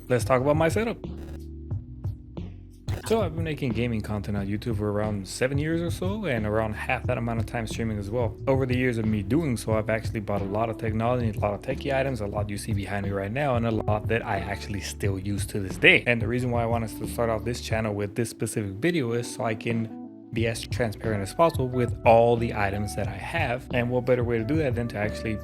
let's talk about my setup. So I've been making gaming content on YouTube for around 7 years or so, and around half that amount of time streaming as well. Over the years of me doing so, I've actually bought a lot of technology, a lot of techie items, a lot you see behind me right now, and a lot that I actually still use to this day. And the reason why I want us to start off this channel with this specific video is so I can be as transparent as possible with all the items that I have. And what better way to do that than to actually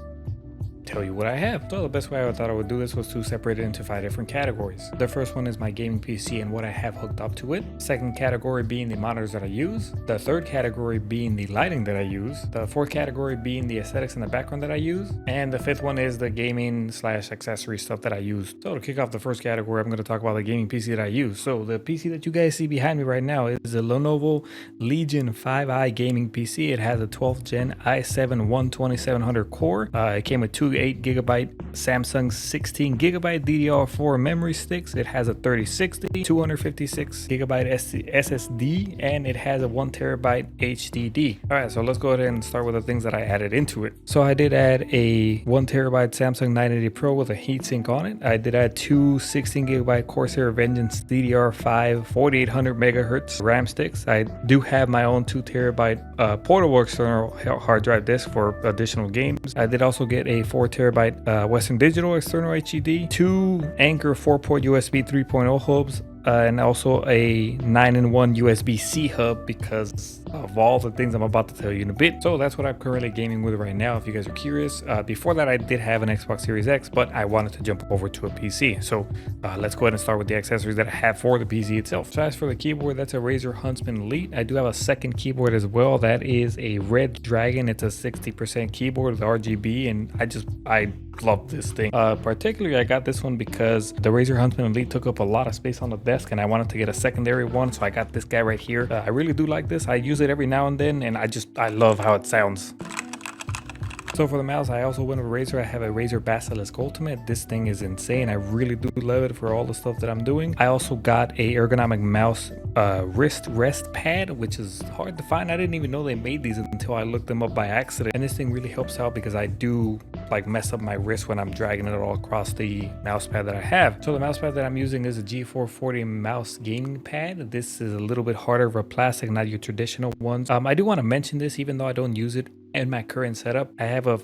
tell you what I have. So the best way I thought I would do this was to separate it into 5 different categories. The first one is my gaming PC and what I have hooked up to it. Second category being the monitors that I use. The third category being the lighting that I use. The fourth category being the aesthetics in the background that I use. And the fifth one is the gaming / accessory stuff that I use. So to kick off the first category, I'm going to talk about the gaming PC that I use. So the PC that you guys see behind me right now is a Lenovo Legion 5i gaming PC. It has a 12th gen i7-12700 core. It came with two 8GB Samsung 16GB DDR4 memory sticks. It has a 3060, 256GB SSD, and it has a 1TB HDD. Alright, so let's go ahead and start with the things that I added into it. So I did add a 1TB Samsung 980 Pro with a heatsink on it. I did add two 16GB Corsair Vengeance DDR5 4800 MHz RAM sticks. I do have my own 2TB portable external hard drive disk for additional games. I did also get a 4TB Western Digital external HDD, two Anker 4-port USB 3.0 hubs, and also a 9-in-1 USB-C hub because of all the things I'm about to tell you in a bit. So that's what I'm currently gaming with right now, if you guys are curious. Before that, I did have an Xbox Series X, but I wanted to jump over to a PC. So let's go ahead and start with the accessories that I have for the PC itself. So as for the keyboard, that's a Razer Huntsman Elite. I do have a second keyboard as well. That is a Red Dragon. It's a 60% keyboard with RGB, and I love this thing. Particularly, I got this one because the Razer Huntsman Elite took up a lot of space on the desk, and I wanted to get a secondary one, so I got this guy right here. I really do like this. I use it every now and then, and I love how it sounds. So for the mouse, I also went with Razer. I have a Razer Basilisk Ultimate. This thing is insane. I really do love it for all the stuff that I'm doing. I also got a ergonomic mouse wrist rest pad, which is hard to find. I didn't even know they made these until I looked them up by accident. And this thing really helps out because I do like mess up my wrist when I'm dragging it all across the mouse pad that I have. So the mouse pad that I'm using is a G440 mouse gaming pad. This is a little bit harder of a plastic, not your traditional ones. I do want to mention this, even though I don't use it in my current setup. I have a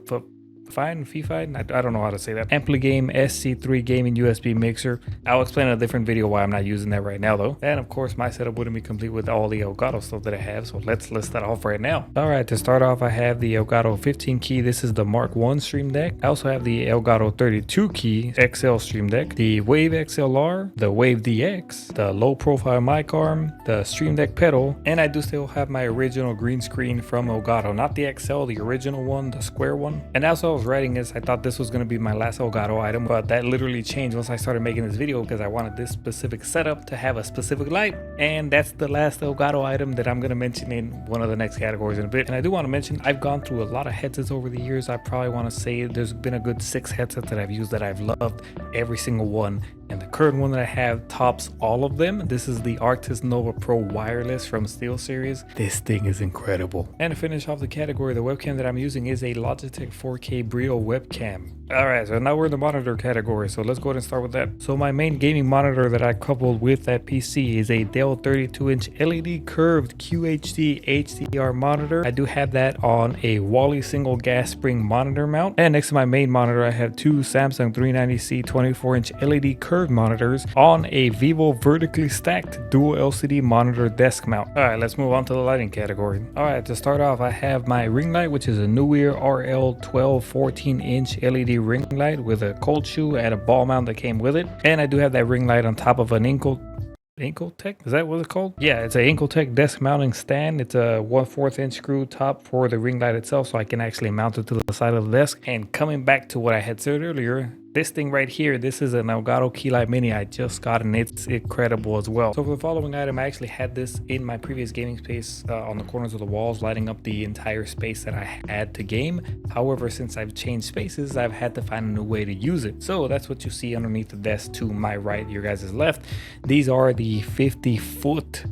I don't know how to say that. Ampligame SC3 gaming USB mixer. I'll explain in a different video why I'm not using that right now though. And of course my setup wouldn't be complete with all the Elgato stuff that I have, so let's list that off right now. Alright, to start off, I have the Elgato 15 key. This is the Mark 1 Stream Deck. I also have the Elgato 32 key XL Stream Deck, the Wave XLR, the Wave DX, the low profile mic arm, the Stream Deck pedal, and I do still have my original green screen from Elgato, not the XL, the original one, the square one. And also writing this, I thought this was going to be my last Elgato item, but that literally changed once I started making this video because I wanted this specific setup to have a specific light, and that's the last Elgato item that I'm going to mention in one of the next categories in a bit. And I do want to mention I've gone through a lot of headsets over the years. I probably want to say there's been a good 6 headsets that I've used that I've loved every single one, and the current one that I have tops all of them. This is the Arctis Nova Pro Wireless from SteelSeries. This thing is incredible. And to finish off the category, the webcam that I'm using is a Logitech 4K Brio webcam. Alright, so now we're in the monitor category, so let's go ahead and start with that. So my main gaming monitor that I coupled with that PC is a Dell 32-inch LED curved QHD HDR monitor. I do have that on a Wally single gas spring monitor mount. And next to my main monitor, I have two Samsung 390C 24-inch LED curved monitors on a Vivo vertically stacked dual LCD monitor desk mount. Alright, let's move on to the lighting category. Alright, to start off, I have my ring light, which is a neewer RL12 14-inch LED ring light with a cold shoe and a ball mount that came with it. And I do have that ring light on top of an Inkeltech, is that what it's called? Yeah, it's an Inkeltech desk mounting stand. It's a 1/4 inch screw top for the ring light itself, so I can actually mount it to the side of the desk. And coming back to what I had said earlier, this thing right here, this is an Elgato Keylight Mini I just got, and it's incredible as well. So for the following item, I actually had this in my previous gaming space on the corners of the walls, lighting up the entire space that I had to game. However, since I've changed spaces, I've had to find a new way to use it. So that's what you see underneath the desk to my right, your guys' left. These are the 50-foot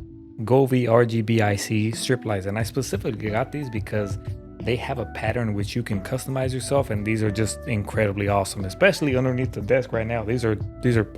govee RGB IC strip lights, and I specifically got these because they have a pattern which you can customize yourself, and these are just incredibly awesome, especially underneath the desk right now. These are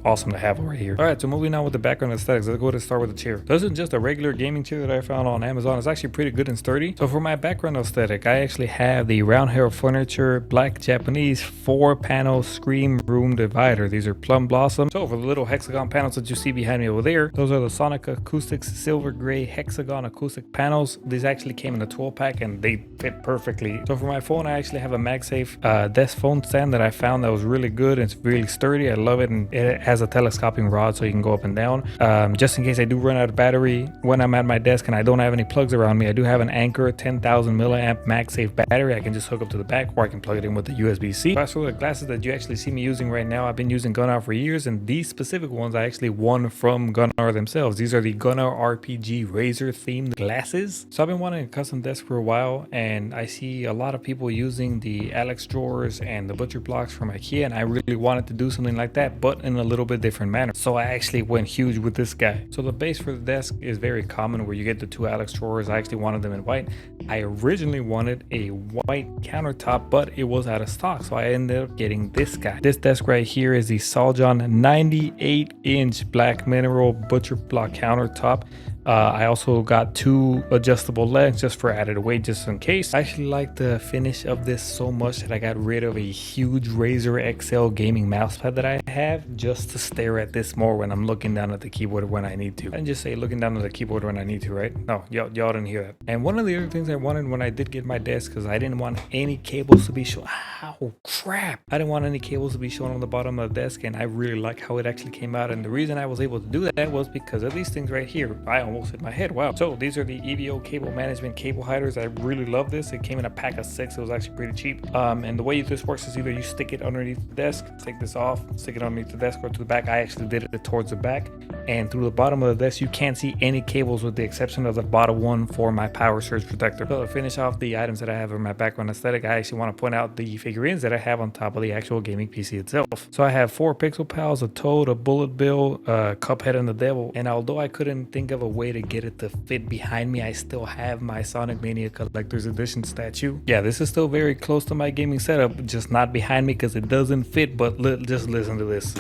awesome to have right here. All right, so moving on with the background aesthetics, let's go ahead and start with the chair. This isn't just a regular gaming chair that I found on Amazon. It's actually pretty good and sturdy. So for my background aesthetic, I actually have the round hair furniture, black Japanese 4-panel screen room divider. These are plum blossom. So for the little hexagon panels that you see behind me over there, those are the Sonic Acoustics silver gray hexagon acoustic panels. These actually came in a 12 pack and they fit perfectly. So for my phone, I actually have a MagSafe desk phone stand that I found that was really good. It's really sturdy. I love it, and it has a telescoping rod so you can go up and down. Just in case I do run out of battery when I'm at my desk and I don't have any plugs around me, I do have an Anker 10,000 milliamp MagSafe battery. I can just hook up to the back, or I can plug it in with the USB-C. As for the glasses that you actually see me using right now, I've been using Gunnar for years, and these specific ones I actually won from Gunnar themselves. These are the Gunnar RPG Razer themed glasses. So I've been wanting a custom desk for a while, and I see a lot of people using the Alex drawers and the butcher blocks from IKEA, and I really wanted to do something like that, but in a little bit different manner. So I actually went huge with this guy. So the base for the desk is very common, where you get the 2 Alex drawers. I actually wanted them in white. I originally wanted a white countertop, but it was out of stock, so I ended up getting this guy. This desk right here is the Soljon 98-inch black mineral butcher block countertop. I also got 2 adjustable legs just for added weight, just in case. I actually like the finish of this so much that I got rid of a huge Razer XL gaming mousepad that I have, just to stare at this more when I'm looking down at the keyboard when I need to. And just say looking down at the keyboard when I need to, right? No, y'all didn't hear that. And one of the other things I wanted when I did get my desk, because I didn't want any cables to be shown. Oh crap! I didn't want any cables to be shown on the bottom of the desk, and I really like how it actually came out. And the reason I was able to do that was because of these things right here. I almost hit my head. Wow. So these are the EVO cable management cable hiders. I really love this. It came in a pack of 6. It was actually pretty cheap. And the way this works is either you stick it underneath the desk, take this off, stick it underneath the desk, or to the back. I actually did it towards the back, and through the bottom of the desk you can't see any cables with the exception of the bottom one for my power surge protector. So to finish off the items that I have in my background aesthetic, I actually want to point out the figurines that I have on top of the actual gaming PC itself. So I have 4 Pixel Pals, a Toad, a Bullet Bill, Cuphead, and the Devil. And although I couldn't think of a way to get it to fit behind me, I still have my Sonic Mania Collector's Edition statue. Yeah, this is still very close to my gaming setup, just not behind me because it doesn't fit, but just listen to this.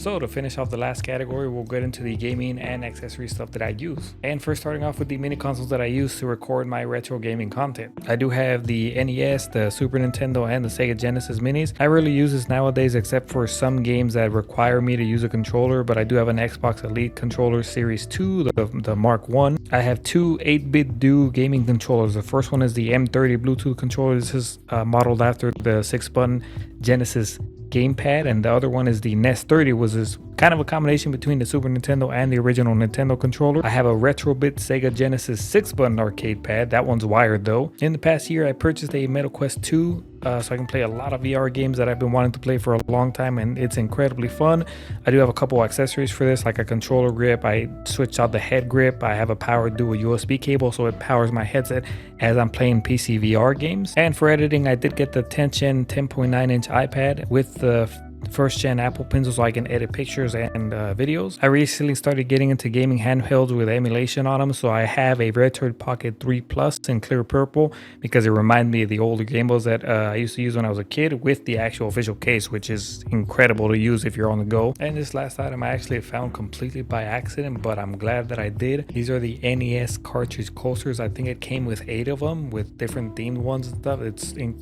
So to finish off the last category, we'll get into the gaming and accessory stuff that I use. And first, starting off with the mini consoles that I use to record my retro gaming content. I do have the NES, the Super Nintendo, and the Sega Genesis minis. I rarely use this nowadays except for some games that require me to use a controller, but I do have an Xbox Elite controller Series 2, the Mark 1. I have 2 8-bit Do gaming controllers. The first one is the M30 Bluetooth controller. This is modeled after the 6-button Genesis gamepad, and the other one is the NES 30, was this kind of a combination between the Super Nintendo and the original Nintendo controller. I have a retrobit Sega Genesis 6-button arcade pad. That one's wired though. In the past year, I purchased a Metal Quest 2 so I can play a lot of VR games that I've been wanting to play for a long time, and it's incredibly fun. I do have a couple accessories for this, like a controller grip. I switched out the head grip. I have a power dual USB cable, so it powers my headset as I'm playing PC VR games. And for editing, I did get the 10-Gen 10.9-inch iPad with the first gen Apple Pencil so I can edit pictures and videos. I recently started getting into gaming handhelds with emulation on them, so I have a Retroid Pocket 3 Plus in clear purple because it reminds me of the older Game Boys that I used to use when I was a kid, with the actual official case, which is incredible to use if you're on the go. And this last item I actually found completely by accident, but I'm glad that I did. These are the NES cartridge coasters. I think it came with 8 of them with different themed ones and stuff.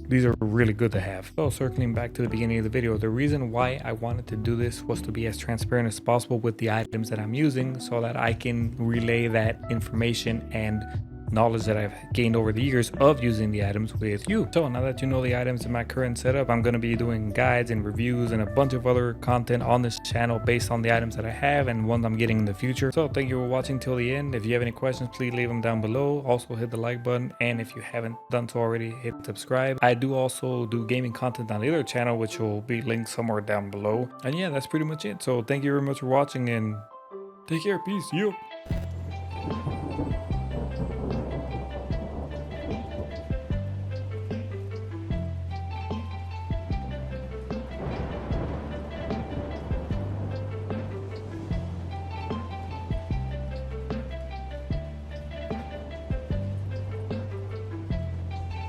These are really good to have. So circling back to the beginning of the video, the reason why I wanted to do this was to be as transparent as possible with the items that I'm using, so that I can relay that information and knowledge that I've gained over the years of using the items with you. So now that you know the items in my current setup, I'm going to be doing guides and reviews and a bunch of other content on this channel based on the items that I have and ones I'm getting in the future. So thank you for watching till the end. If you have any questions, please leave them down below. Also hit the like button, and if you haven't done so already, hit subscribe. I do also do gaming content on the other channel, which will be linked somewhere down below. And yeah, that's pretty much it. So thank you very much for watching, and take care. Peace. Yo.